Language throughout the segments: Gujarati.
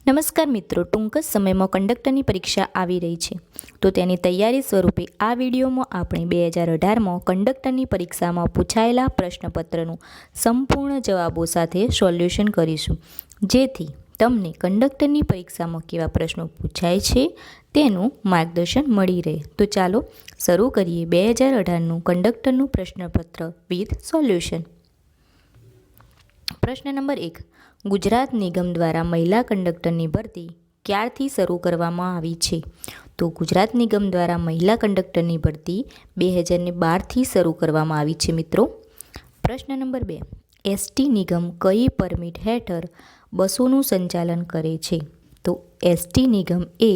નમસ્કાર મિત્રો, ટૂંક જ સમયમાં કંડક્ટરની પરીક્ષા આવી રહી છે, તો તેની તૈયારી સ્વરૂપે આ વિડીયોમાં આપણે 2018માં કંડક્ટરની પરીક્ષામાં પૂછાયેલા પ્રશ્નપત્રનું સંપૂર્ણ જવાબો સાથે સોલ્યુશન કરીશું, જેથી તમને કંડક્ટરની પરીક્ષામાં કેવા પ્રશ્નો પૂછાય છે તેનું માર્ગદર્શન મળી રહે. તો ચાલો શરૂ કરીએ 2018નું કંડક્ટરનું પ્રશ્નપત્ર વિથ સોલ્યુશન. પ્રશ્ન નંબર 1. ગુજરાત નિગમ દ્વારા મહિલા કંડક્ટરની ભરતી ક્યારથી શરૂ કરવામાં આવી છે? તો ગુજરાત નિગમ દ્વારા મહિલા કંડક્ટરની ભરતી 2012થી શરૂ કરવામાં આવી છે મિત્રો. પ્રશ્ન નંબર 2. એસટી નિગમ કઈ પરમિટ હેઠળ બસોનું સંચાલન કરે છે? તો એસટી નિગમ એ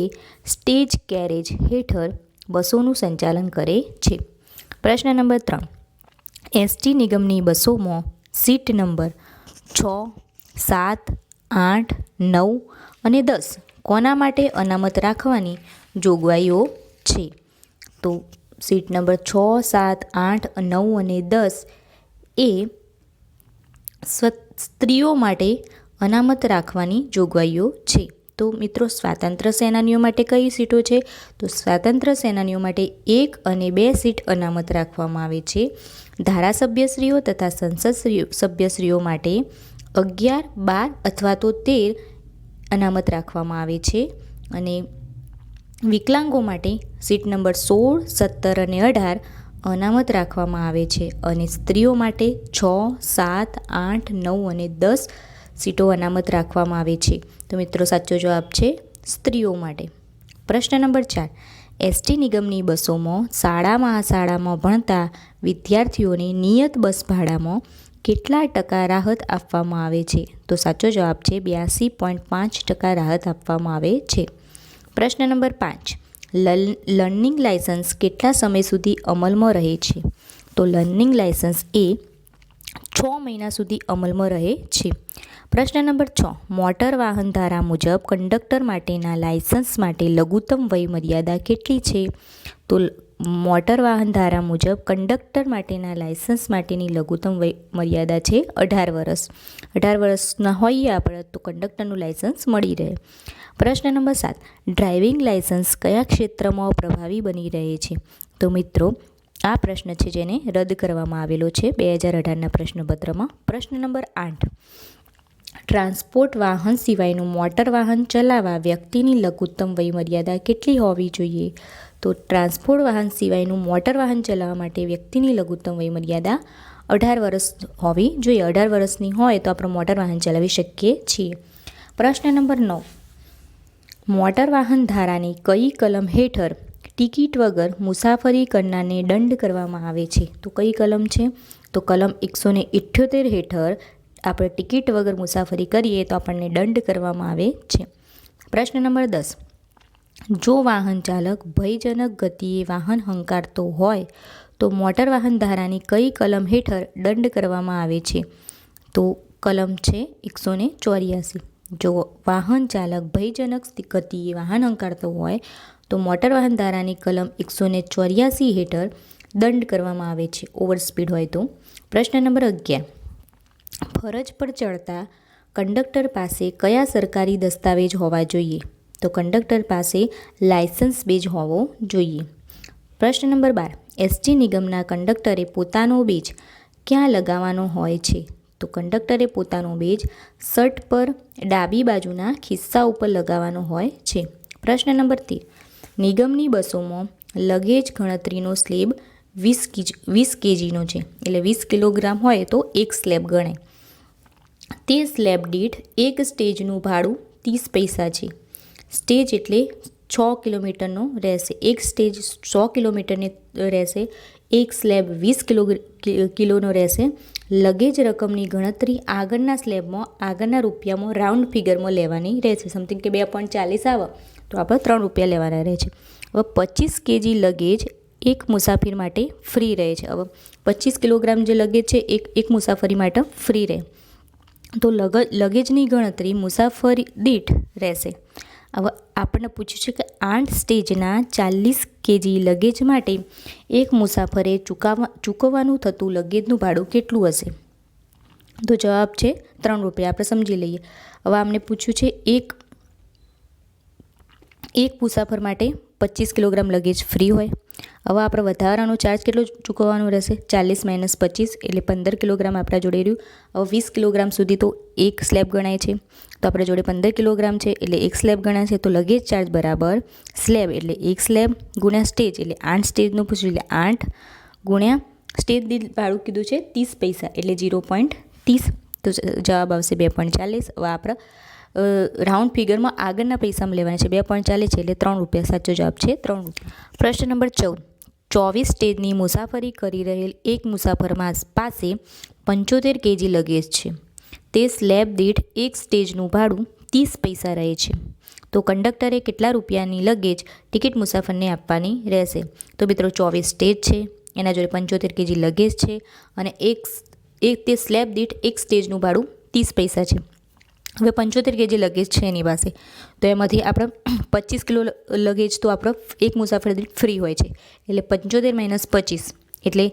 સ્ટેજ કેરેજ હેઠળ બસોનું સંચાલન કરે છે. પ્રશ્ન નંબર 3. એસટી નિગમની બસોમાં સીટ નંબર 6, 7, 8, 9 અને 10 કોના માટે અનામત રાખવાની જોગવાઈઓ છે? તો સીટ નંબર 6, 7, 8, 9 અને 10 એ સ્ત્રીઓ માટે અનામત રાખવાની જોગવાઈઓ છે. તો મિત્રો, સ્વાતંત્ર્ય સેનાનીઓ માટે કઈ સીટો છે? તો સ્વાતંત્ર્ય સેનાનીઓ માટે 1 અને 2 સીટ અનામત રાખવામાં આવે છે. ધારાસભ્યશ્રીઓ તથા સંસદ સભ્યશ્રીઓ માટે 11, 12 અથવા તો 13 અનામત રાખવામાં આવે છે. અને વિકલાંગો માટે સીટ નંબર 16, 17 અને 18 અનામત રાખવામાં આવે છે. અને સ્ત્રીઓ માટે 6, 7, 8, 9 અને 10 સીટો અનામત રાખવામાં આવે છે. તો મિત્રો, સાચો જવાબ છે સ્ત્રીઓ માટે. પ્રશ્ન નંબર 4. એસટી નિગમની બસોમાં શાળા મહાશાળામાં ભણતા વિદ્યાર્થીઓને નિયત બસ ભાડામાં કેટલા ટકા રાહત આપવામાં આવે છે? તો સાચો જવાબ છે 82.5% રાહત આપવામાં આવે છે. પ્રશ્ન નંબર 5. લર્નિંગ લાયસન્સ કેટલા સમય સુધી અમલમાં રહે છે? તો લર્નિંગ લાયસન્સ એ 6 મહિના સુધી અમલમાં રહે છે. પ્રશ્ન નંબર 6. મોટર વાહન ધારા મુજબ કંડક્ટર માટેના લાયસન્સ માટે લઘુત્તમ વય મર્યાદા કેટલી છે? તો મોટર વાહન ધારા મુજબ કંડક્ટર માટેના લાયસન્સ માટેની લઘુત્તમ વય મર્યાદા છે 18 વર્ષ. 18 વર્ષના હોઈએ આપણે તો કંડક્ટરનું લાયસન્સ મળી રહે. પ્રશ્ન નંબર 7. ડ્રાઇવિંગ લાયસન્સ કયા ક્ષેત્રમાં પ્રભાવી બની રહે છે? તો મિત્રો, આ પ્રશ્ન છે જેને રદ કરવામાં આવેલો છે 2018ના પ્રશ્નપત્રમાં. પ્રશ્ન નંબર 8. ટ્રાન્સપોર્ટ વાહન સિવાયનું મોટર વાહન ચલાવવા વ્યક્તિની લઘુત્તમ વય મર્યાદા કેટલી હોવી જોઈએ? તો ટ્રાન્સપોર્ટ વાહન સિવાયનું મોટર વાહન ચલાવવા માટે વ્યક્તિની લઘુત્તમ વય મર્યાદા 18 વર્ષ હોવી જોઈએ. 18 વર્ષની હોય તો આપણે મોટર વાહન ચલાવી શકીએ છીએ. પ્રશ્ન નંબર 9. મોટર વાહન ધારાની કઈ કલમ હેઠળ ટિકિટ વગર મુસાફરી કરનારને દંડ કરવામાં આવે છે? તો કઈ કલમ છે? તો કલમ 178 હેઠળ આપણે ટિકિટ વગર મુસાફરી કરીએ તો આપણને દંડ કરવામાં આવે છે. પ્રશ્ન નંબર 10. જો વાહન ચાલક ભયજનક ગતિએ વાહન હંકારતો હોય તો મોટર વાહન ધારાની કઈ કલમ હેઠળ દંડ કરવામાં આવે છે? તો કલમ છે 184. જો વાહન ચાલક ભયજનક ગતિએ વાહન હંકારતો હોય તો મોટર વાહન ધારાની કલમ 184 હેઠળ દંડ કરવામાં આવે છે, ઓવર સ્પીડ હોય તો. પ્રશ્ન નંબર 11. ફરજ પર ચડતા કંડક્ટર પાસે કયા સરકારી દસ્તાવેજ હોવા જોઈએ? તો કંડક્ટર પાસે લાયસન્સ બેજ હોવો જોઈએ. પ્રશ્ન નંબર 12. એસટી નિગમના કંડક્ટરે પોતાનો બેજ ક્યાં લગાવવાનો હોય છે? તો કંડક્ટરે પોતાનો બેજ શર્ટ પર ડાબી બાજુના ખિસ્સા ઉપર લગાવવાનો હોય છે. પ્રશ્ન નંબર 13. નિગમની બસોમાં લગેજ ગણતરીનો સ્લેબ 20 kgનો છે, એટલે 20 કિલોગ્રામ હોય તો એક સ્લેબ ગણાય. તે સ્લેબ દીઠ એક સ્ટેજનું ભાડું 30 પૈસા છે. સ્ટેજ એટલે 6 કિલોમીટરનો રહેશે. એક સ્ટેજ 100 કિલોમીટરની રહેશે. એક સ્લેબ 20 કિલોનો રહેશે. લગેજ રકમની ગણતરી આગળના સ્લેબમાં આગળના રૂપિયામાં રાઉન્ડ ફિગરમાં લેવાની રહેશે. સમથિંગ કે 2.40 આવે તો આપણે 3 રૂપિયા લેવાના રહે છે. હવે 25 kg લગેજ એક મુસાફરી માટે ફ્રી રહે છે. હવે 25 કિલોગ્રામ જે લગેજ છે એક મુસાફરી માટે ફ્રી રહે. તો લગેજની ગણતરી મુસાફરી દીઠ રહેશે. હવે આપણને પૂછ્યું છે કે 8 સ્ટેજના 40 kg લગેજ માટે એક મુસાફરે ચૂકવવાનું થતું લગેજનું ભાડું કેટલું હશે? તો જવાબ છે 3 રૂપિયા. આપણે સમજી લઈએ. હવે આમને પૂછ્યું છે એક એક મુસાફર માટે 25 કિલોગ્રામ લગેજ ફ્રી હોય. હવે આપણે વધારાનો ચાર્જ કેટલો ચૂકવવાનો રહેશે? 40 - 25 એટલે 15 કિલોગ્રામ આપણા જોડે રહ્યું. હવે 20 કિલોગ્રામ સુધી તો એક સ્લેબ ગણાય છે, તો આપણા જોડે 15 કિલોગ્રામ છે એટલે એક સ્લેબ ગણાય છે. તો લગેજ ચાર્જ બરાબર સ્લેબ એટલે એક સ્લેબ ગુણ્યા સ્ટેજ એટલે 8 સ્ટેજનું પૂછ્યું એટલે 8 ગુણ્યા સ્ટેજ દીઠ ભાડું કીધું છે 30 પૈસા એટલે 0.30. તો જવાબ આવશે 2.40. હવે આપણે રાઉન્ડ ફિગરમાં આગળના પૈસામાં લેવાના છે. 2.40 છે એટલે 3 રૂપિયા. સાચો જવાબ છે 3 રૂપિયા. પ્રશ્ન નંબર 14. 24 સ્ટેજની મુસાફરી કરી રહેલ એક મુસાફર પાસે 75 kg લગેજ છે. તે સ્લેબ દીઠ એક સ્ટેજનું ભાડું 30 પૈસા રહે છે. તો કંડક્ટરે કેટલા રૂપિયાની લગેજ ટિકિટ મુસાફરને આપવાની રહેશે? તો મિત્રો 24 સ્ટેજ છે, એના જોડે 75 kg લગેજ છે અને તે સ્લેબ દીઠ એક સ્ટેજનું ભાડું 30 પૈસા છે. હવે 75 kg લગેજ છે એની પાસે, તો એમાંથી આપણે 25 કિલો લગેજ તો આપણે એક મુસાફર દીઠ ફ્રી હોય છે, એટલે 75 - 25 એટલે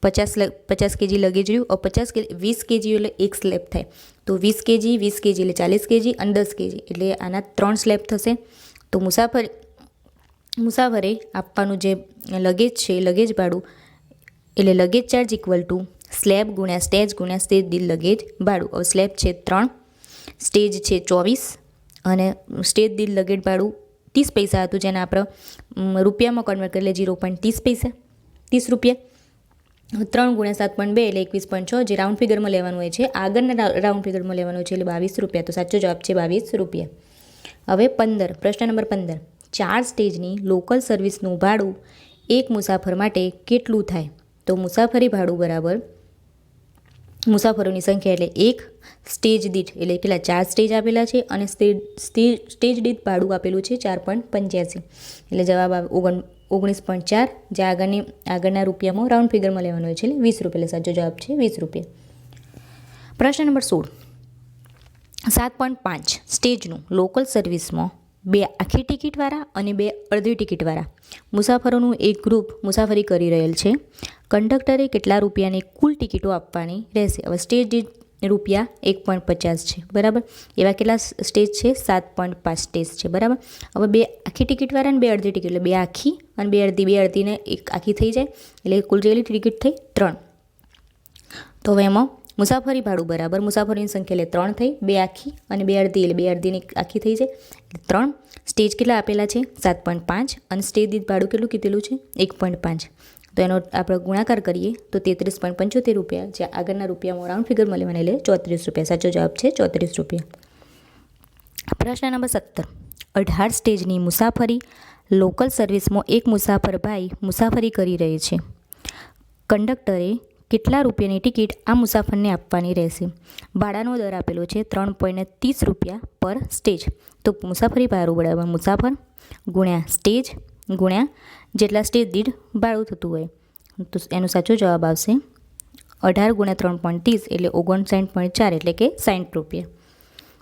50 kg લગેજ રહ્યું. 20 kg એટલે એક સ્લેબ થાય, તો 20 kg એટલે 40 kg અને 10 kg એટલે આના 3 સ્લેબ થશે. તો મુસાફરે આપવાનું જે લગેજ છે લગેજ ભાડું એટલે luggage charge equal to slab ગુણ્યા સ્ટેજ દીઠ લગેજ ભાડું. હવે સ્લેબ છે 3, સ્ટેજ છે 24 અને સ્ટેજ દીઠ લગેજ ભાડું 30 પૈસા હતું, જેને આપણે રૂપિયામાં કન્વર્ટ કરી એટલે 0.30 પૈસા 30 રૂપિયા. 3 ગુણ્યા 7.2 એટલે 21.6 જે રાઉન્ડ ફિગરમાં લેવાનું હોય છે, આગળના રાઉન્ડ ફિગરમાં લેવાનું હોય છે એટલે 22 રૂપિયા. તો સાચો જવાબ છે 22 રૂપિયા. હવે 15. પ્રશ્ન નંબર 15. 4 સ્ટેજની લોકલ સર્વિસનું ભાડું એક મુસાફર માટે કેટલું થાય? તો મુસાફરી ભાડું બરાબર મુસાફરોની સંખ્યા એટલે એક સ્ટેજ દીઠ એટલે કેટલા 4 સ્ટેજ આપેલા છે અને સ્ટેજ દીઠ ભાડું આપેલું છે 4.85 એટલે જવાબ આવે 19.4 જે આગળના રૂપિયામાં રાઉન્ડ ફિગરમાં લેવાનું હોય છે એટલે 20 રૂપિયા. એટલે સાચો જવાબ છે 20 રૂપિયા. પ્રશ્ન નંબર 16. 7.5 સ્ટેજનું લોકલ સર્વિસમાં 2 આખી ટિકિટવાળા અને 2 અડધી ટિકિટવાળા મુસાફરોનું એક ગ્રુપ મુસાફરી કરી રહેલ છે. કંડક્ટરે કેટલા રૂપિયાની કુલ ટિકિટો આપવાની રહેશે? હવે સ્ટેજ દીઠ રૂપિયા 1.50 છે, બરાબર. એવા કેટલા સ્ટેજ છે? 7.5 સ્ટેજ છે, બરાબર. હવે 2 આખી ટિકિટવાળા અને 2 અડધી ટિકિટ એટલે 2 આખી અને 2 અડધી, 2 અડધીને એક આખી થઈ જાય એટલે કુલ જેટલી ટિકિટ થઈ 3. તો હવે એમાં મુસાફરી ભાડું બરાબર મુસાફરીની સંખ્યા એટલે 3 થઈ, 2 આખી અને 2 અડધી એટલે 2 અડધીની આખી થઈ જાય એટલે 3. સ્ટેજ કેટલા આપેલા છે? 7.5 અને સ્ટેજ દીઠ ભાડું કેટલું કીધેલું છે? 1.5. તો એનો આપણે ગુણાકાર કરીએ તો 33.75 રૂપિયા જે આગળના રૂપિયામાં રાઉન્ડ ફિગરમાં લેવાના એટલે 34 રૂપિયા. સાચો જવાબ છે 34 રૂપિયા. પ્રશ્ન નંબર 17. 18 સ્ટેજની મુસાફરી લોકલ સર્વિસમાં એક મુસાફર ભાઈ મુસાફરી કરી રહે છે. કંડક્ટરે કેટલા રૂપિયાની ટિકિટ આ મુસાફરને આપવાની રહેશે? ભાડાનો દર આપેલો છે 3.30 રૂપિયા પર સ્ટેજ. તો મુસાફરી ભાડું બરાબર મુસાફર ગુણ્યા સ્ટેજ ગુણ્યા જેટલા સ્ટેજ દીઠ ભાડું થતું હોય, તો એનો સાચો જવાબ આવશે 18 ગુણ્યા 3.30 એટલે 59.4 એટલે કે 60 રૂપિયા.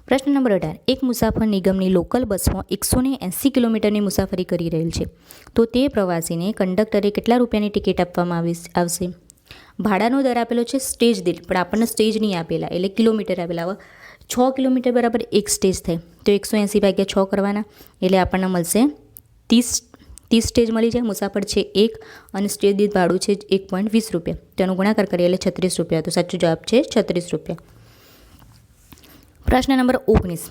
પ્રશ્ન નંબર 18. એક મુસાફર નિગમની લોકલ બસમાં 180 કિલોમીટરની મુસાફરી કરી રહેલ છે, તો તે પ્રવાસીને કંડક્ટરે કેટલા રૂપિયાની ટિકિટ આપવામાં આવશે? ભાડાનો દર આપેલો છે સ્ટેજ દીઠ, પણ આપણને સ્ટેજ નહીં આપેલા એટલે કિલોમીટર આપેલા. હવે 6 કિલોમીટર બરાબર એક સ્ટેજ થાય, તો 180 ભાગ્યા 6 કરવાના એટલે આપણને મળશે 30 સ્ટેજ મળી જાય. મુસાફર છે 1 અને સ્ટેજ દીઠ ભાડું છે 1.20 રૂપિયા, તેનો ગુણાકાર કરીએ એટલે 36 રૂપિયા. તો સાચો જવાબ છે 36 રૂપિયા. પ્રશ્ન નંબર 19.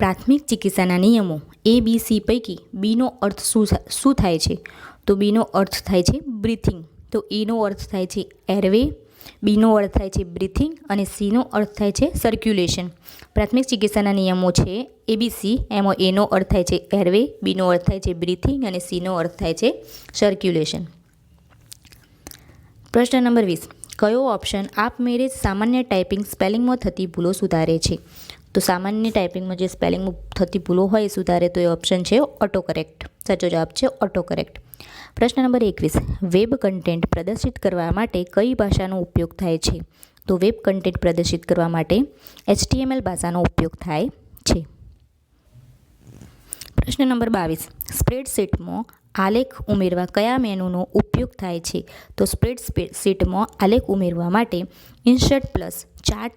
પ્રાથમિક ચિકિત્સાના નિયમો ABC પૈકી બીનો અર્થ શું થાય છે? તો બીનો અર્થ થાય છે બ્રીથિંગ, તો એનો અર્થ થાય છે એરવે, બીનો અર્થ થાય છે બ્રીથિંગ અને સીનો અર્થ થાય છે સર્ક્યુલેશન. પ્રાથમિક ચિકિત્સાના નિયમો છે ABC, એમાં એનો અર્થ થાય છે એરવે, બીનો અર્થ થાય છે બ્રીથિંગ અને સીનો અર્થ થાય છે સર્ક્યુલેશન. પ્રશ્ન નંબર 20. કયો ઓપ્શન આપમેળે સામાન્ય ટાઈપિંગ સ્પેલિંગમાં થતી ભૂલો સુધારે છે? તો સામાન્ય ટાઈપિંગમાં જે સ્પેલિંગમાં થતી ભૂલો હોય એ સુધારે તો એ ઓપ્શન છે ઓટો કરેક્ટ. સાચો જવાબ છે ઓટો કરેક્ટ. પ્રશ્ન નંબર 21. વેબ કન્ટેન્ટ પ્રદર્શિત કરવા માટે કઈ ભાષાનો ઉપયોગ થાય છે? તો વેબ કન્ટેન્ટ પ્રદર્શિત કરવા માટે HTML ભાષાનો ઉપયોગ થાય છે. પ્રશ્ન નંબર 22. સ્પ્રેડશીટમાં આલેખ ઉમેરવા કયા મેનુનો ઉપયોગ થાય છે? તો સ્પ્રેડશીટમાં આલેખ ઉમેરવા માટે ઇન્સર્ટ પ્લસ ચાર્ટ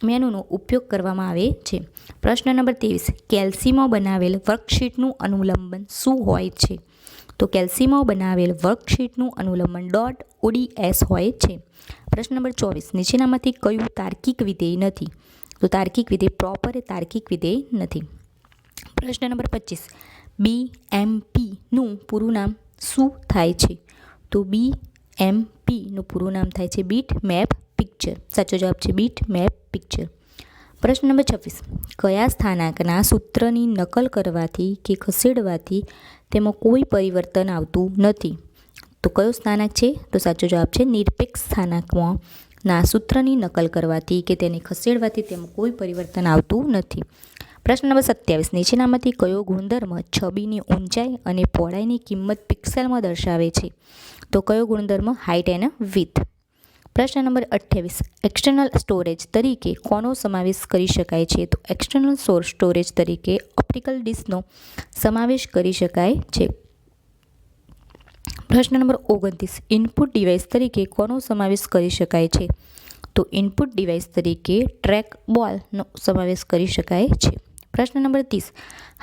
મેનુનો ઉપયોગ કરવામાં આવે છે. પ્રશ્ન નંબર 23. કેલ્સીમાં બનાવેલ વર્કશીટનું અનુલંબન શું હોય છે? તો કેલ્સીમાં બનાવેલ વર્કશીટનું અનુલંબન .ods હોય છે. પ્રશ્ન નંબર 24. નીચેનામાંથી કયું તાર્કિક વિધેય નથી? તો તાર્કિક વિધેય પ્રોપર એ તાર્કિક વિધેય નથી. પ્રશ્ન નંબર 25. BMPનું પૂરું નામ શું થાય છે? તો BMPનું પૂરું નામ થાય છે બીટ મેપ પિક્ચર. સાચો જવાબ છે બીટ મેપ પિક્ચર. પ્રશ્ન નંબર 26. કયા સ્થાનાંકના સૂત્રની નકલ કરવાથી કે ખસેડવાથી તેમાં કોઈ પરિવર્તન આવતું નથી? તો કયો સ્થાનાંક છે? તો સાચો જવાબ છે નિરપેક્ષ સ્થાનાંકમાં ના સૂત્રની નકલ કરવાથી કે તેને ખસેડવાથી તેમાં કોઈ પરિવર્તન આવતું નથી. પ્રશ્ન નંબર 27. નીચેનામાંથી કયો ગુણધર્મ છબીની ઊંચાઈ અને પહોળાઈની કિંમત પિક્સેલમાં દર્શાવે છે? તો કયો ગુણધર્મ? Height and width. પ્રશ્ન નંબર 28. એક્સટર્નલ સ્ટોરેજ તરીકે કોનો સમાવેશ કરી શકાય છે? તો એક્સટર્નલ સ્ટોરેજ તરીકે ઓપ્ટિકલ ડિસ્કનો સમાવેશ કરી શકાય છે. પ્રશ્ન નંબર 29. ઇનપુટ ડિવાઇસ તરીકે કોનો સમાવેશ કરી શકાય છે? તો ઇનપુટ ડિવાઇસ તરીકે ટ્રેક બોલનો સમાવેશ કરી શકાય છે. પ્રશ્ન નંબર 30.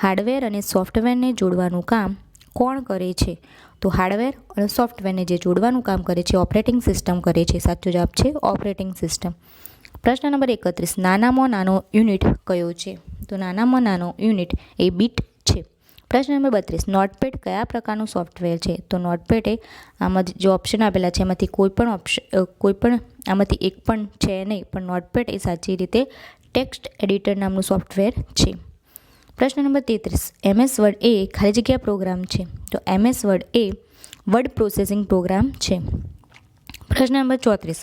હાર્ડવેર અને સોફ્ટવેરને જોડવાનું કામ કોણ કરે છે? તો હાર્ડવેર અને સોફ્ટવેરને જે જોડવાનું કામ કરે છે ઓપરેટિંગ સિસ્ટમ કરે છે. સાચો જવાબ છે ઓપરેટિંગ સિસ્ટમ. પ્રશ્ન નંબર 31. નાનામાં નાનો યુનિટ કયો છે? તો નાનામાં નાનો યુનિટ એ બીટ છે. પ્રશ્ન નંબર 32. નોટપેડ કયા પ્રકારનું સોફ્ટવેર છે? તો નોટપેડ એ આમાં જે ઓપ્શન આપેલા છે એમાંથી કોઈ પણ આમાંથી એક પણ છે નહીં, પણ નોટપેડ એ સાચી રીતે ટેક્સ્ટ એડિટર નામનું સોફ્ટવેર છે. પ્રશ્ન નંબર 33. MS વર્ડ એ ખાલી જગ્યા પ્રોગ્રામ છે? તો MS વર્ડ એ વર્ડ પ્રોસેસિંગ પ્રોગ્રામ છે. પ્રશ્ન નંબર 34.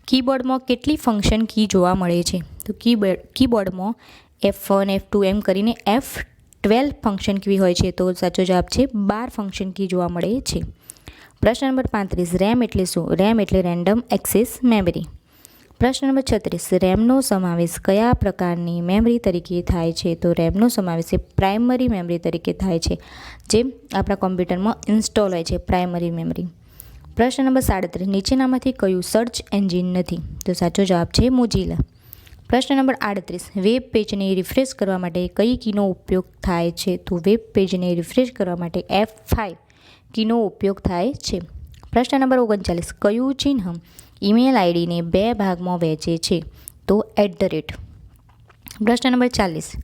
કીબોર્ડમાં કેટલી ફંક્શન કી જોવા મળે છે? તો કીબોર્ડમાં F1 F2 એમ કરીને F12 ફંક્શન કી હોય છે. તો સાચો જવાબ છે 12 ફંક્શન કી જોવા મળે છે. પ્રશ્ન નંબર 35. રેમ એટલે શું? રેમ એટલે રેન્ડમ એક્સેસ મેમરી. પ્રશ્ન નંબર 36. રેમનો સમાવેશ કયા પ્રકારની મેમરી તરીકે થાય છે? તો રેમનો સમાવેશ એ પ્રાઇમરી મેમરી તરીકે થાય છે, જે આપણા કોમ્પ્યુટરમાં ઇન્સ્ટોલ હોય છે, પ્રાઇમરી મેમરી. પ્રશ્ન નંબર 37. નીચેનામાંથી કયું સર્ચ એન્જિન નથી? તો સાચો જવાબ છે મોઝિલા. પ્રશ્ન નંબર 38. વેબ પેજને રિફ્રેશ કરવા માટે કઈ કીનો ઉપયોગ થાય છે? તો વેબ પેજને રિફ્રેશ કરવા માટે F5 કીનો ઉપયોગ થાય છે. પ્રશ્ન નંબર 39. કયું ચિહ્ન ઈમેલ આઈડીને 2 ભાગમાં વહેંચે છે? તો @. પ્રશ્ન નંબર 40.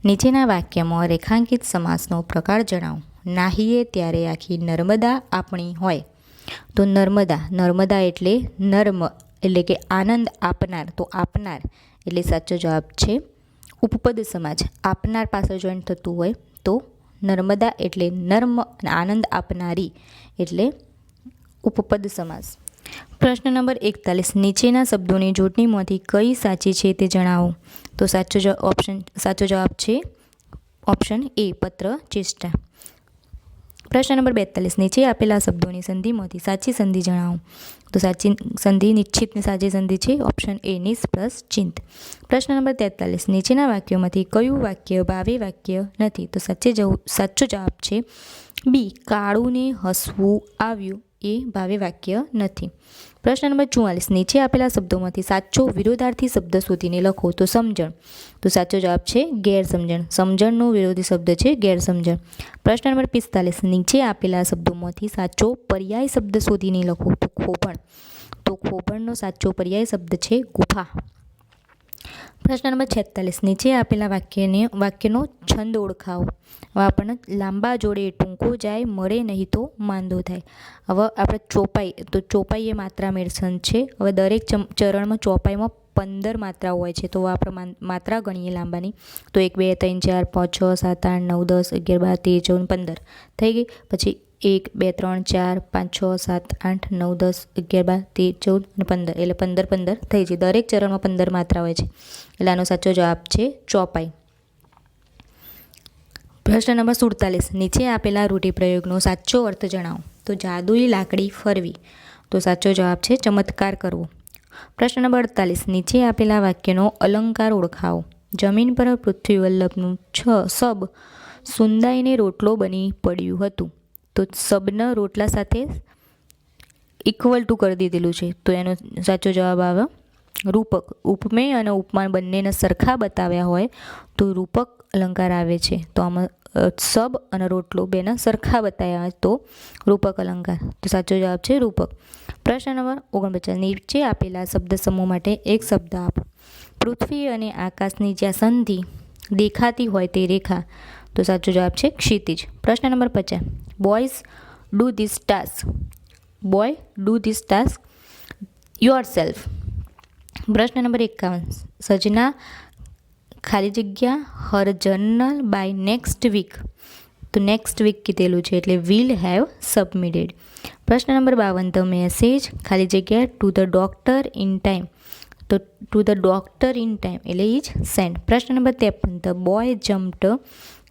નીચેના વાક્યમાં રેખાંકિત સમાસનો પ્રકાર જણાવો. નાહીએ ત્યારે આખી નર્મદા આપણી હોય. તો નર્મદા એટલે નર્મ એટલે કે આનંદ આપનાર. તો આપનાર એટલે સાચો જવાબ છે ઉપપદ સમાજ. આપનાર પાછળ જોઈન્ટ થતું હોય તો નર્મદા એટલે નર્મ અને આનંદ આપનારી એટલે ઉપપદ સમાસ. પ્રશ્ન નંબર 41. નીચેના શબ્દોની જોડણીમાંથી કઈ સાચી છે તે જણાવો. તો સાચો જવાબ છે ઓપ્શન એ પત્ર ચેષ્ટા. પ્રશ્ન નંબર 42. નીચે આપેલા શબ્દોની સંધિમાંથી સાચી સંધિ જણાવો. તો સાચી સંધિ નિશ્ચિતની સાચી સંધિ છે ઓપ્શન એ નિસ પ્લસ ચિંત. પ્રશ્ન નંબર 43. નીચેના વાક્યોમાંથી કયું વાક્ય ભાવે વાક્ય નથી? તો સાચો જવાબ છે બી. કાળુને હસવું આવ્યું એ ભાવે વાક્ય નથી. પ્રશ્ન નંબર 44. નીચે આપેલા શબ્દોમાંથી સાચો વિરોધાર્થી શબ્દ શોધીને લખો. તો સમજણ. તો સાચો જવાબ છે ગેરસમજણ. સમજણનો વિરોધી શબ્દ છે ગેરસમજણ. પ્રશ્ન નંબર 45. નીચે આપેલા શબ્દોમાંથી સાચો પર્યાય શબ્દ શોધીને લખો. તો ખોભણ. તો ખોભણનો સાચો પર્યાય શબ્દ છે ગુફા. પ્રશ્ન નંબર 46. નીચે આપેલા વાક્યનો છંદ ઓળખાવો. હવે આપણને લાંબા જોડે ટૂંકો જાય, મળે નહીં તો માંદો થાય. હવે આપણે ચોપાઈ, તો ચોપાઈ એ માત્રા મેળ છંદ છે. હવે દરેક ચરણમાં ચોપાઈમાં 15 માત્રાઓ હોય છે. તો આપણે માત્રા ગણીએ લાંબાની. તો 1 2 3 4 5 6 7 8 9 10 11 12 13 14 15 થઈ ગઈ. પછી 1 2 3 4 5 6 7 8 9 10 11 12 13 14 અને 15 એટલે 15 15 થઈ જાય. દરેક ચરણમાં 15 માત્રા હોય છે. એટલે આનો સાચો જવાબ છે ચોપાઈ. પ્રશ્ન નંબર 47. નીચે આપેલા રૂઢિપ્રયોગનો સાચો અર્થ જણાવો. તો જાદુઈ લાકડી ફરવી. તો સાચો જવાબ છે ચમત્કાર કરવો. પ્રશ્ન નંબર 48. નીચે આપેલા વાક્યનો અલંકાર ઓળખાવો. જમીન પર પૃથ્વી વલ્લભનું સબ સુંદાઈને રોટલો બની પડ્યું હતું. તો સબના રોટલા સાથે ઇક્વલ ટુ કરી દીધેલું છે. તો એનો સાચો જવાબ આવે રૂપક ઉપમેય અને ઉપમાન બંનેને સરખા બતાવ્યા હોય તો રૂપક અલંકાર આવે છે. તો આમાં સબ અને રોટલો બેને સરખા બતાવ્યા હોય તો રૂપક અલંકાર. તો સાચો જવાબ છે રૂપક. પ્રશ્ન નંબર 49. નીચે આપેલા શબ્દ સમૂહ માટે એક શબ્દ આપો. પૃથ્વી અને આકાશની જ્યાં સંધિ દેખાતી હોય તે રેખા. તો સાચો જવાબ છે ક્ષિતિજ. પ્રશ્ન number 50. Boys do this task. Boy do this task yourself. પ્રશ્ન નંબર 51. સજના ખાલી જગ્યા her journal by next week. તો નેક્સ્ટ વીક કીધેલું છે એટલે વિલ હેવ સબમિટેડ. પ્રશ્ન નંબર 52. ધ મેસેજ ખાલી જગ્યા to the doctor in time. તો to the doctor in time એટલે ઇજ સેન્ડ. પ્રશ્ન નંબર 53. ધ બોય જમ્પ્ડ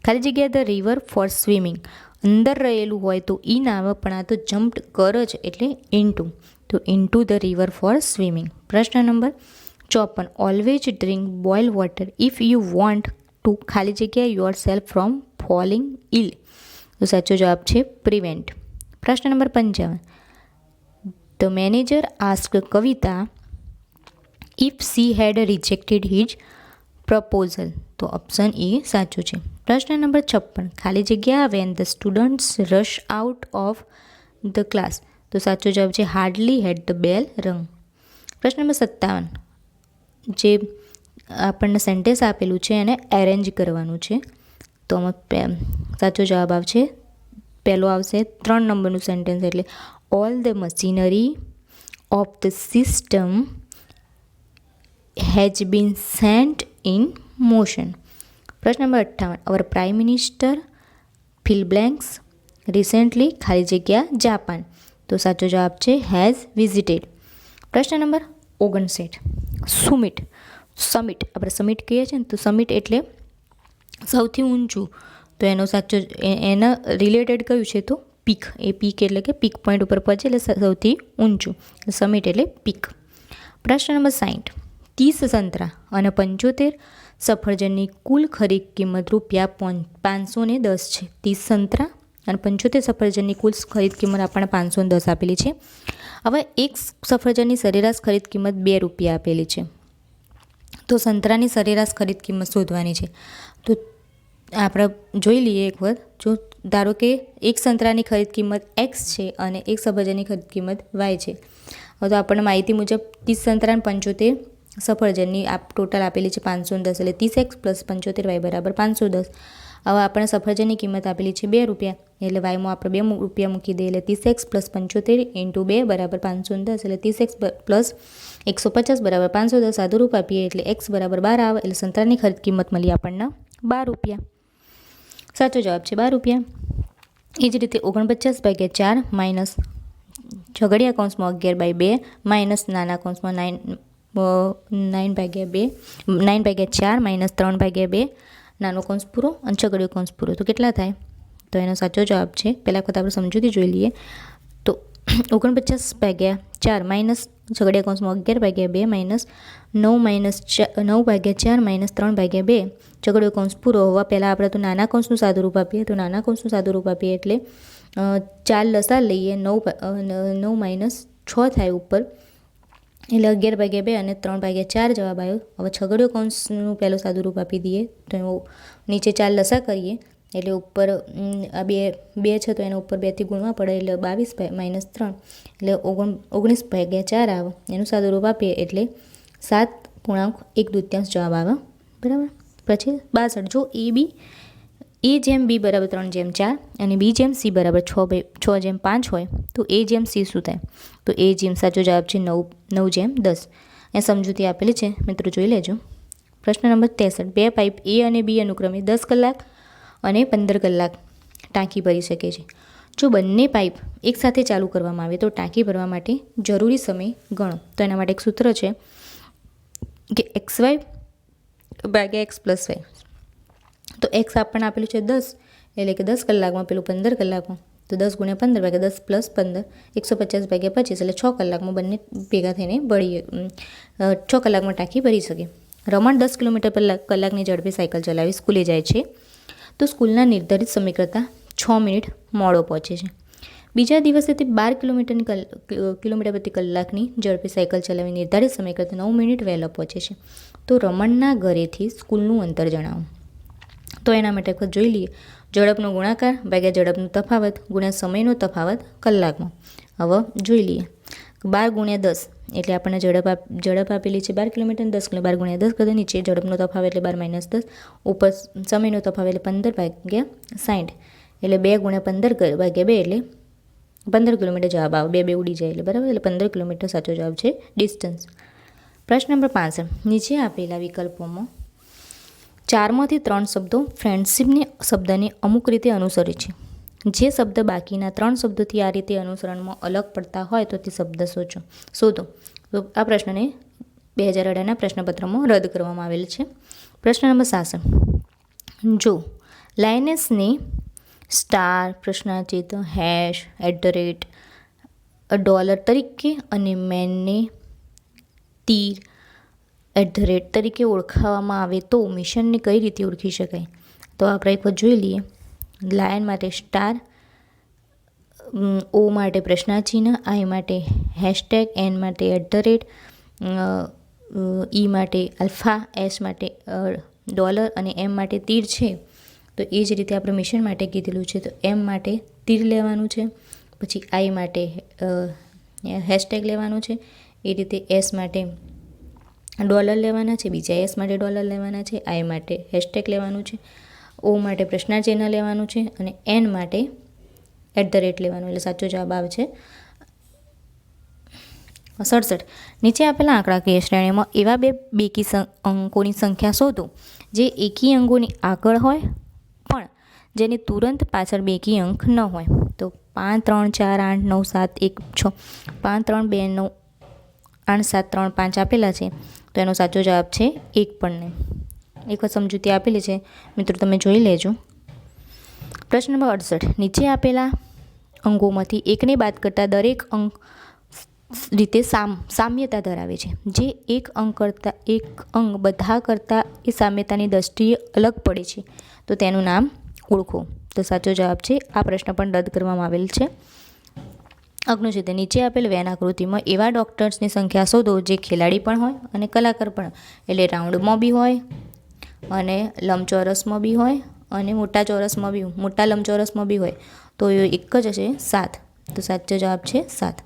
ખાલી જગ્યા ધ રિવર ફોર સ્વિમિંગ. અંદર રહેલું હોય તો ઇન આવે પણ આ તો જમ્પ્ડ કર જ એટલે ઇન્ટુ. તો into the river for swimming. પ્રશ્ન number 54. Always drink boil water if you want to ખાલી જગ્યા yourself from falling ill. તો સાચો જવાબ છે પ્રિવેન્ટ. પ્રશ્ન number 55. The manager ask Kavita if she had rejected his proposal. તો ઓપ્શન એ સાચું છે. પ્રશ્ન નંબર 56. ખાલી જગ્યા when the students rush out of the class. તો સાચો જવાબ છે હાર્ડલી હેડ ધ બેલ રંગ. પ્રશ્ન નંબર 57. જે આપણને સેન્ટેન્સ આપેલું છે એને એરેન્જ કરવાનું છે. તો આમાં સાચો જવાબ આવશે પહેલો આવશે 3 નંબરનું સેન્ટેન્સ એટલે all the machinery of the system has been sent in motion. પ્રશ્ન number 58. Our prime minister fill blanks recently ખાલી જગ્યા જાપાન. તો સાચો જવાબ છે હેઝ વિઝિટેડ. પ્રશ્ન નંબર 59. સમિટ. આપણે સમિટ કહીએ છીએ ને તો સમિટ એટલે સૌથી ઊંચું. તો એનો સાચો એના રિલેટેડ કયું છે તો પીક. એ પીક એટલે કે પીક પોઈન્ટ ઉપર પહોંચે એટલે સૌથી ઊંચું. સમિટ એટલે પીક. પ્રશ્ન નંબર 60. 30 સંતરા અને 75 સફરજનની કુલ ખરીદ કિંમત ₹510 છે. 30 સંતરા અને 75 સફરજનની કુલ ખરીદ કિંમત આપણને 510 આપેલી છે. હવે એક સફરજનની સરેરાશ ખરીદ કિંમત ₹2 આપેલી છે. તો સંતરાની સરેરાશ ખરીદ કિંમત શોધવાની છે. તો આપણે જોઈ લઈએ એક વખત. જો ધારો કે એક સંતરાની ખરીદ કિંમત x છે અને એક સફરજનની ખરીદ કિંમત y છે. હવે તો આપણને માહિતી મુજબ 30 સંતરા અને 75 સફરજનની ટોટલ આપેલી છે 510 એટલે 30x + 75y = 510. હવે આપણે સફરજનની કિંમત આપેલી છે ₹2 એટલે વાયમાં આપણે ₹2 મૂકી દઈએ એટલે 30x + 75 × 2 = 510 એટલે 30x + 150 = 510. સાદું રૂપ આપીએ એટલે x = 12 આવે એટલે સંતરાની ખરીદ કિંમત મળી આપણને ₹12. સાચો જવાબ છે ₹12. એ જ રીતે 49/4 માઇનસ છગડીયા કૌંસમાં 11/2 માઇનસ નાના કૌંસમાં 9/4 માઇનસ 3/2 નાનો કૌંસ પૂરો અને છગડીયો કૌંસ પૂરો. તો કેટલા થાય? તો એનો સાચો જવાબ છે પહેલાં વખત આપણે સમજૂતી જોઈ લઈએ. તો 49/4 માઇનસ છગડીયા કૌંસમાં 11/2 માઇનસ 9/4 માઇનસ 3/2 છગડીયો કૌંસ પૂરો. હવે પહેલાં આપણે તો નાના કૌંસનું સાદું રૂપ આપીએ. તો નાના કૌંસનું સાદું રૂપ આપીએ એટલે 4 લસા લઈએ 9 માઇનસ 6 થાય ઉપર એટલે 11/2 અને 3/4 જવાબ આવ્યો. હવે છગડીયો કૌંસનું પહેલું સાદું રૂપ આપી દઈએ તો નીચે 4 લસા કરીએ એટલે ઉપર આ બે છે તો એના ઉપર 2થી ગુણવા પડે એટલે 22 માઇનસ 3 એટલે 19/4 આવે. એનું સાદું રૂપ આપીએ એટલે 7.1/2 જવાબ આવે. બરાબર. પછી 62. જો A જેમ B = 3/4 અને B જેમ C = 6/5 હોય તો A જેમ C શું થાય? તો A જેમ સાચો જવાબ છે 9/10. એ સમજૂતી આપેલી છે મિત્રો જોઈ લેજો. પ્રશ્ન નંબર 63. 2 પાઇપ A અને B અનુક્રમે 10 કલાક અને 15 કલાક ટાંકી ભરી શકે છે. જો બંને પાઇપ એકસાથે ચાલુ કરવામાં આવે તો ટાંકી ભરવા માટે જરૂરી સમય ગણો. તો એના માટે એક સૂત્ર છે કે xy / x + y. તો x આપણને આપેલું છે 10 એટલે કે 10 કલાકમાં પેલું 15 કલાકમાં. તો 10 × 15 = 10 + 15 150/25 એટલે 6 કલાકમાં બંને ભેગા થઈને 6 કલાકમાં ટાંકી ભરી શકે. રમણ 10 કિલોમીટર/કલાકની ઝડપે સાયકલ ચલાવી સ્કૂલે જાય છે. તો સ્કૂલના નિર્ધારિત સમય કરતાં 6 મિનિટ મોડો પહોંચે છે. બીજા દિવસે તે 12 કિલોમીટર પ્રતિ કલાકની ઝડપે સાયકલ ચલાવી નિર્ધારિત સમય કરતાં 9 મિનિટ વહેલો પહોંચે છે. તો રમણના ઘરેથી સ્કૂલનું અંતર જણાવો. તો એના માટે વખત જોઈ લઈએ. ઝડપનો ગુણાકાર ભાગ્યા ઝડપનો તફાવત ગુણ્યા સમયનો તફાવત કલાકમાં. હવે જોઈ લઈએ. 12 ગુણ્યા 10 એટલે આપણને ઝડપ આપેલી છે 12 કિલોમીટર. 10 કિલો 12 ગુણ્યા 10 કરતાં નીચે ઝડપનો તફાવત એટલે 12 - 10. ઉપર સમયનો તફાવત એટલે 15 ભાગ્યા 60 એટલે 2 ગુણ્યા 15 ભાગ્યા 2 એટલે 15 કિલોમીટર જવાબ આવે. 2 ઉડી જાય એટલે બરાબર. એટલે 15 કિલોમીટર સાચો જવાબ છે ડિસ્ટન્સ. પ્રશ્ન નંબર 65. નીચે આપેલા વિકલ્પોમાં 4માંથી 3 શબ્દો ફ્રેન્ડશીપને શબ્દને અમુક રીતે અનુસરે છે. જે શબ્દ બાકીના 3 શબ્દોથી આ રીતે અનુસરણમાં અલગ પડતા હોય તો તે શબ્દ શોધો. તો આ પ્રશ્નને 2018ના પ્રશ્નપત્રમાં રદ કરવામાં આવેલ છે. પ્રશ્ન નંબર 67. જો લાયનેસને સ્ટાર, પ્રશ્નાચિહ્ન, હેશ, $, તરીકે અને મેનને તીર, @ તરીકે ઓળખાવવામાં આવે તો મિશનને કઈ રીતે ઓળખી શકાય? તો આપણે એક વખત જોઈ લઈએ. લાયન માટે સ્ટાર, O માટે પ્રશ્નાચિહ્ન, I માટે હેશટેગ, N માટે @, E માટે આલ્ફા, S માટે $, અને M માટે તીર છે. તો એ જ રીતે આપણે મિશન માટે કીધેલું છે. તો M માટે તીર લેવાનું છે, પછી I માટે હેશટેગ લેવાનું છે, એ રીતે S માટે $, લેવાના છે, બીજા S માટે $, લેવાના છે, I માટે હેશટેગ લેવાનું છે, O માટે પ્રશ્નાચિહ્ન લેવાનું છે, અને N માટે @ લેવાનું. એટલે સાચો જવાબ આવે છે 67. નીચે આપેલા આંકડાકીય શ્રેણીમાં એવા બે બેકી અંકોની સંખ્યા શોધો જે એકી અંકોની આગળ હોય પણ જેની તુરંત પાછળ બેકી અંક ન હોય. તો 5, 3, 4, 8, 9, 7, 1, 6. 5, 3, 2, 9, 8, 7, 3, 5 આપેલા છે. તો એનો સાચો જવાબ છે 1 પણ નહીં. એક વખત સમજૂતી આપેલી છે મિત્રો, તમે જોઈ લેજો. પ્રશ્ન નંબર 68. નીચે આપેલા અંગોમાંથી એકને બાદ કરતા દરેક અંક રીતે સામ્યતા ધરાવે છે. જે એક અંગ બધા કરતાં એ સામ્યતાની દ્રષ્ટિએ અલગ પડે છે તો તેનું નામ ઓળખો. તો સાચો જવાબ છે. આ પ્રશ્ન પણ રદ કરવામાં આવેલ છે. અગ્નિશિતે નીચે આપેલ વેન આકૃતિમાં એવા ડોક્ટર્સની સંખ્યા શોધો જે ખેલાડી પણ હોય અને કલાકાર પણ, એટલે રાઉન્ડમાં બી હોય અને લંબચોરસમાં બી હોય અને મોટા લંબચોરસમાં બી હોય. તો એ એક જ હશે 7. તો સાચો જવાબ છે 7.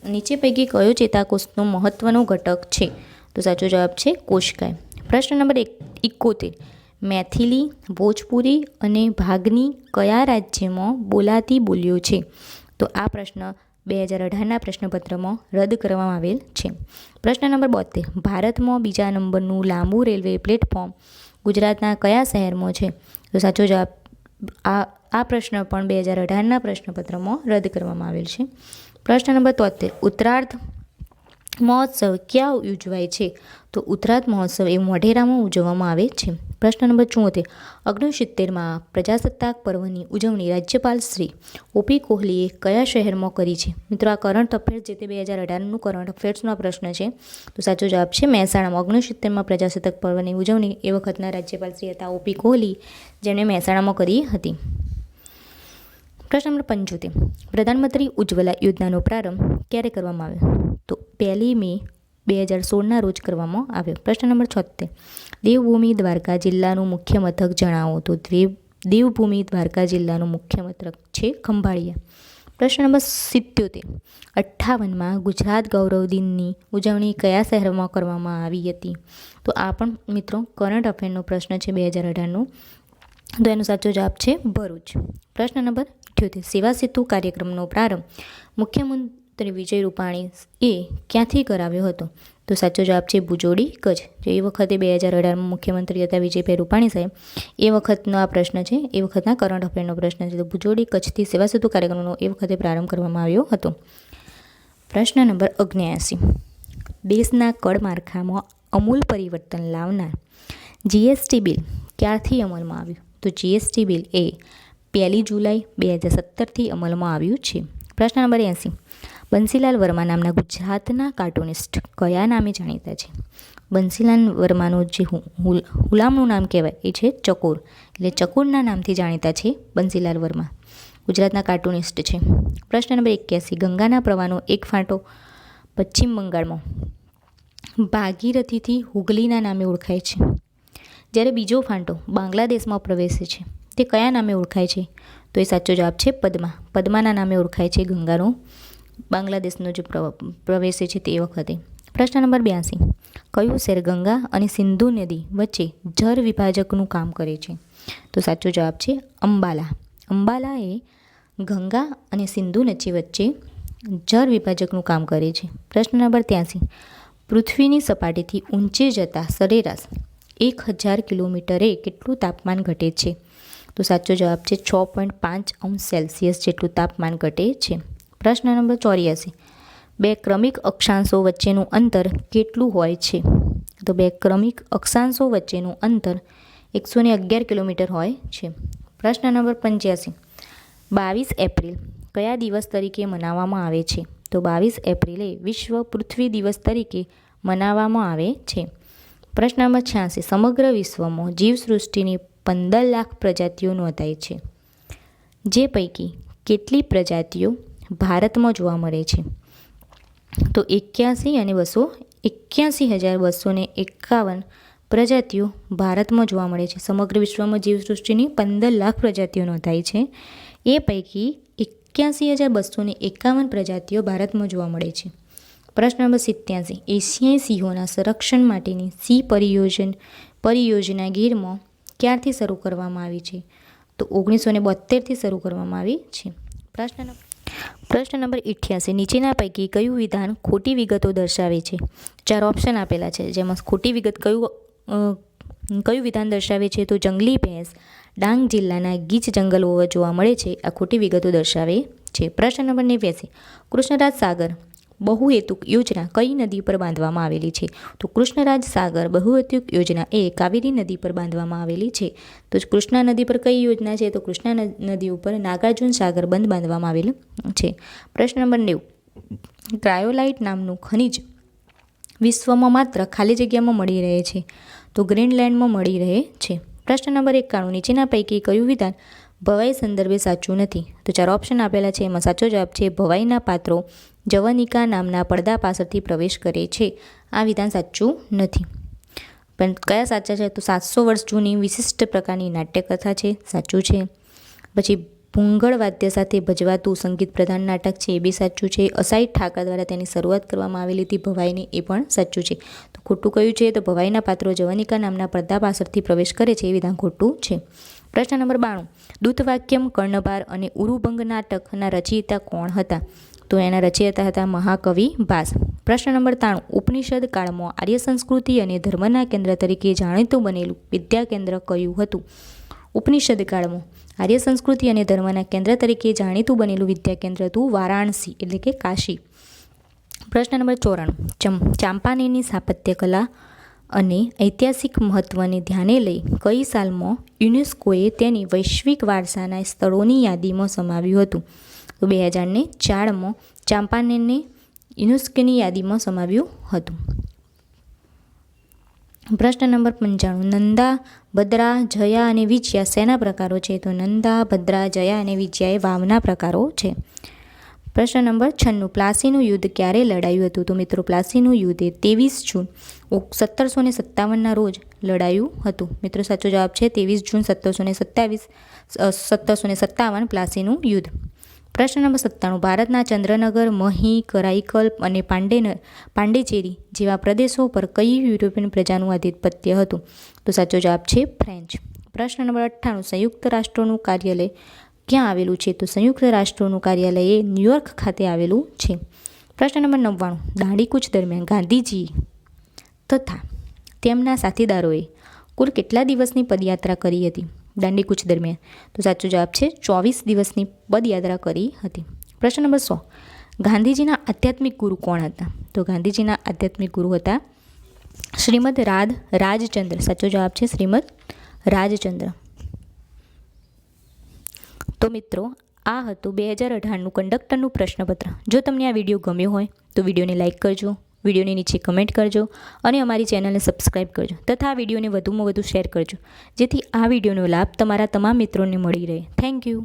નીચે પૈકી કયો ચેતાકોષનો મહત્વનો ઘટક છે? તો સાચો જવાબ છે કોશકાય. પ્રશ્ન નંબર 71. મેથિલી, ભોજપુરી અને ભાગની કયા રાજ્યમાં બોલાતી બોલીઓ છે? તો આ પ્રશ્ન 2018ના પ્રશ્નપત્રમાં રદ કરવામાં આવેલ છે. પ્રશ્ન નંબર 72. ભારતમાં બીજા નંબરનું લાંબુ રેલવે પ્લેટફોર્મ ગુજરાતના કયા શહેરમાં છે? તો સાચો જવાબ આ પ્રશ્ન પણ 2018ના પ્રશ્નપત્રમાં રદ કરવામાં આવેલ છે. પ્રશ્ન નંબર 73. ઉત્તરાર્ધ મહોત્સવ ક્યાં ઉજવાય છે? તો ઉત્તરાર્ધ મહોત્સવ એ મોઢેરામાં ઉજવવામાં આવે છે. પ્રશ્ન નંબર 74. 69માં પ્રજાસત્તાક પર્વની ઉજવણી રાજ્યપાલ શ્રી OP કોહલીએ કયા શહેરમાં કરી છે? મિત્રો આ કરંટ અફેર્સ જે તે 2018નું કરંટ અફેર્સનો પ્રશ્ન છે. તો સાચો જવાબ છે મહેસાણામાં. 69માં પ્રજાસત્તાક પર્વની ઉજવણી એ વખતના રાજ્યપાલ શ્રી હતા OP કોહલી, જેમણે મહેસાણામાં કરી હતી. પ્રશ્ન નંબર 75. પ્રધાનમંત્રી ઉજ્જવલા યોજનાનો પ્રારંભ ક્યારે કરવામાં આવ્યો? તો 1 મે 2016ના રોજ કરવામાં આવ્યો. પ્રશ્ન નંબર 76. દેવભૂમિ દ્વારકા જિલ્લાનું મુખ્ય મથક જણાવો. તો દેવભૂમિ દ્વારકા જિલ્લાનું મુખ્ય મથક છે ખંભાળિયા. પ્રશ્ન નંબર 77. 58માં ગુજરાત ગૌરવ દિનની ઉજવણી કયા શહેરમાં કરવામાં આવી હતી? તો આ પણ મિત્રો કરંટ અફેરનો પ્રશ્ન છે 2018નું. તો એનો સાચો જવાબ છે ભરૂચ. પ્રશ્ન નંબર 78. સેવા સેતુ કાર્યક્રમનો પ્રારંભ મુખ્યમંત્રી વિજય રૂપાણીએ ક્યાંથી કરાવ્યો હતો? તો સાચો જવાબ છે ભુજોડી, કચ્છ. તો એ વખતે 2018માં મુખ્યમંત્રી હતા વિજયભાઈ રૂપાણી સાહેબ. એ વખતનો આ પ્રશ્ન છે, એ વખતના કરંટ અફેરનો પ્રશ્ન છે. તો ભુજોડી, કચ્છથી સેવા સેતુ કાર્યક્રમનો એ વખતે પ્રારંભ કરવામાં આવ્યો હતો. પ્રશ્ન નંબર 79. દેશના કર માળખામાં અમૂલ પરિવર્તન લાવનાર GST બિલ ક્યારથી અમલમાં આવ્યું? તો GST બિલ એ 1 જુલાઈ 2017થી અમલમાં આવ્યું છે. પ્રશ્ન નંબર 80. બંસીલાલ વર્મા નામના ગુજરાતના કાર્ટૂનિસ્ટ કયા નામે જાણીતા છે? બંસીલાલ વર્માનું જે હુલામણું નામ કહેવાય એ છે ચકોર, એટલે ચકોરના નામથી જાણીતા છે બંસીલાલ વર્મા. ગુજરાતના કાર્ટૂનિસ્ટ છે. પ્રશ્ન નંબર 81. ગંગાના પ્રવાહનો એક ફાંટો પશ્ચિમ બંગાળમાં ભાગીરથીથી હુગલીના નામે ઓળખાય છે, જ્યારે બીજો ફાંટો બાંગ્લાદેશમાં પ્રવેશે છે તે કયા નામે ઓળખાય છે? તો એ સાચો જવાબ છે પદ્મા. પદ્માના નામે ઓળખાય છે ગંગાનો બાંગ્લાદેશનો જે પ્રવેશે છે તે વખતે. પ્રશ્ન નંબર 82. કયું શહેર ગંગા અને સિંધુ નદી વચ્ચે જળ વિભાજકનું કામ કરે છે? તો સાચો જવાબ છે અંબાલા. અંબાલા એ ગંગા અને સિંધુ નદી વચ્ચે જળ વિભાજકનું કામ કરે છે. પ્રશ્ન નંબર 83. પૃથ્વીની સપાટીથી ઊંચે જતા સરેરાશ 1000 કિલોમીટરે કેટલું તાપમાન ઘટે છે? તો સાચો જવાબ છે 6.5°C જેટલું તાપમાન ઘટે છે. પ્રશ્ન નંબર 84. બે ક્રમિક અક્ષાંશો વચ્ચેનું અંતર કેટલું હોય છે? તો બે ક્રમિક અક્ષાંશો વચ્ચેનું અંતર 111 કિલોમીટર હોય છે. પ્રશ્ન નંબર 85. 22 એપ્રિલ કયા દિવસ તરીકે મનાવવામાં આવે છે? તો 22 એપ્રિલે વિશ્વ પૃથ્વી દિવસ તરીકે મનાવવામાં આવે છે. પ્રશ્ન નંબર 86. સમગ્ર વિશ્વમાં જીવસૃષ્ટિની 15 લાખ પ્રજાતિઓ નોંધાઈ છે, જે પૈકી કેટલી પ્રજાતિઓ ભારતમાં જોવા મળે છે? તો 81 અને 81,251 પ્રજાતિઓ ભારતમાં જોવા મળે છે. સમગ્ર વિશ્વમાં જીવસૃષ્ટિની 15 લાખ પ્રજાતિઓ નોંધાઈ છે, એ પૈકી 81,251 પ્રજાતિઓ ભારતમાં જોવા મળે છે. પ્રશ્ન નંબર 87. એશિયાઈ સિંહોના સંરક્ષણ માટેની સિંહ પરિયોજના ગીરમાં ક્યારથી શરૂ કરવામાં આવી છે? તો 1972થી શરૂ કરવામાં આવી છે. પ્રશ્ન નંબર 88. નીચેના પૈકી કયું વિધાન ખોટી વિગતો દર્શાવે છે? 4 ઓપ્શન આપેલા છે, જેમાં ખોટી વિગત કયું વિધાન દર્શાવે છે? તો જંગલી ભેંસ ડાંગ જિલ્લાના ગીચ જંગલોમાં જોવા મળે છે, આ ખોટી વિગતો દર્શાવે છે. પ્રશ્ન નંબર 89. કૃષ્ણરાજ સાગર બહુહેતુક યોજના કઈ નદી પર બાંધવામાં આવેલી છે? તો કૃષ્ણરાજ સાગર બહુહેતુક યોજના એ કાવેરી નદી પર બાંધવામાં આવેલી છે. તો કૃષ્ણા નદી પર કઈ યોજના છે? તો કૃષ્ણા નદી ઉપર નાગાર્જુન સાગર બંધ બાંધવામાં આવેલું છે. પ્રશ્ન નંબર 90. ક્રાયોલાઇટ નામનું ખનિજ વિશ્વમાં માત્ર ખાલી જગ્યામાં મળી રહે છે? તો ગ્રીનલેન્ડમાં મળી રહે છે. પ્રશ્ન નંબર 91. નીચેના પૈકી કયું વિધાન ભવાઈ સંદર્ભે સાચું નથી? તો 4 ઓપ્શન આપેલા છે, એમાં સાચો જવાબ છે ભવાઈના પાત્રો જવનિકા નામના પડદા પાછળથી પ્રવેશ કરે છે. આ વિધાન સાચું નથી. પણ કયા સાચા છે? તો 700 વર્ષ જૂની વિશિષ્ટ પ્રકારની નાટ્યકથા છે, સાચું છે. પછી ભૂંગળ વાદ્ય સાથે ભજવાતું સંગીત પ્રધાન નાટક છે, એ બી સાચું છે. અસાઈ ઠાકર દ્વારા તેની શરૂઆત કરવામાં આવેલી હતી ભવાઈની, એ પણ સાચું છે. તો ખોટું કયું છે? તો ભવાઈના પાત્રો જવનિકા નામના પડદા પાછળથી પ્રવેશ કરે છે, એ વિધાન ખોટું છે. પ્રશ્ન નંબર 92. દૂતવાક્યમ કર્ણભાર અને ઉરુભંગ નાટકના રચયિતા કોણ હતા? તો એના રચયિતા હતા મહાકવિ ભાસ. પ્રશ્ન નંબર 93. ઉપનિષદ કાળમાં આર્ય સંસ્કૃતિ અને ધર્મના કેન્દ્ર તરીકે જાણીતું બનેલું વિદ્યા કેન્દ્ર કયું હતું? ઉપનિષદ કાળમાં આર્ય સંસ્કૃતિ અને ધર્મના કેન્દ્ર તરીકે જાણીતું બનેલું વિદ્યા કેન્દ્ર હતું વારાણસી, એટલે કે કાશી. પ્રશ્ન નંબર 94. ચાંપાનેરની સ્થાપત્ય કલા અને ઐતિહાસિક મહત્ત્વને ધ્યાને લઈ કઈ સાલમાં યુનેસ્કોએ તેની વૈશ્વિક વારસાના સ્થળોની યાદીમાં સમાવ્યું હતું? તો 2004માં ચાંપાનેરને યુનેસ્કોની યાદીમાં સમાવ્યું હતું. પ્રશ્ન નંબર 95. નંદા, ભદ્રા, જયા અને વિજયા શેના પ્રકારો છે? તો નંદા, ભદ્રા, જયા અને વિજયા એ વાવના પ્રકારો છે. પ્રશ્ન નંબર 96. પ્લાસીનું યુદ્ધ ક્યારે લડાયું હતું? તો મિત્રો પ્લાસીનું યુદ્ધ 23 જૂન 1757ના રોજ લડાયું હતું. મિત્રો સાચો જવાબ છે 23 જૂન 1757 પ્લાસીનું યુદ્ધ. પ્રશ્ન નંબર 97. ભારતના ચંદ્રનગર, મહી, કરાઈકલ અને પાંડેચેરી જેવા પ્રદેશો પર કઈ યુરોપિયન પ્રજાનું આધિપત્ય હતું? તો સાચો જવાબ છે ફ્રેન્ચ. પ્રશ્ન નંબર 98. સંયુક્ત રાષ્ટ્રોનું કાર્યાલય ક્યાં આવેલું છે? તો સંયુક્ત રાષ્ટ્રોનું કાર્યાલય એ ન્યુયોર્ક ખાતે આવેલું છે. પ્રશ્ન નંબર 99. દાંડીકૂચ દરમિયાન ગાંધીજી તથા તેમના સાથીદારોએ કુલ કેટલા દિવસની પદયાત્રા કરી હતી દાંડીકૂચ દરમિયાન? તો સાચો જવાબ છે 24 દિવસની પદયાત્રા કરી હતી. પ્રશ્ન નંબર 100. ગાંધીજીના આધ્યાત્મિક ગુરુ કોણ હતા? તો ગાંધીજીના આધ્યાત્મિક ગુરુ હતા શ્રીમદ રાજચંદ્ર. સાચો જવાબ છે શ્રીમદ રાજચંદ્ર. તો મિત્રો આ હતું 2018નું કંડક્ટરનું પ્રશ્નપત્ર. જો તમને આ વિડીયો ગમ્યો હોય તો વિડીયોને લાઇક કરજો, વિડીયોની નીચે કમેન્ટ કરજો અને અમારી ચેનલને સબસ્ક્રાઈબ કરજો તથા આ વિડીયોને વધુમાં વધુ શેર કરજો, જેથી આ વિડીયોનો લાભ તમારા તમામ મિત્રોને મળી રહે. Thank you.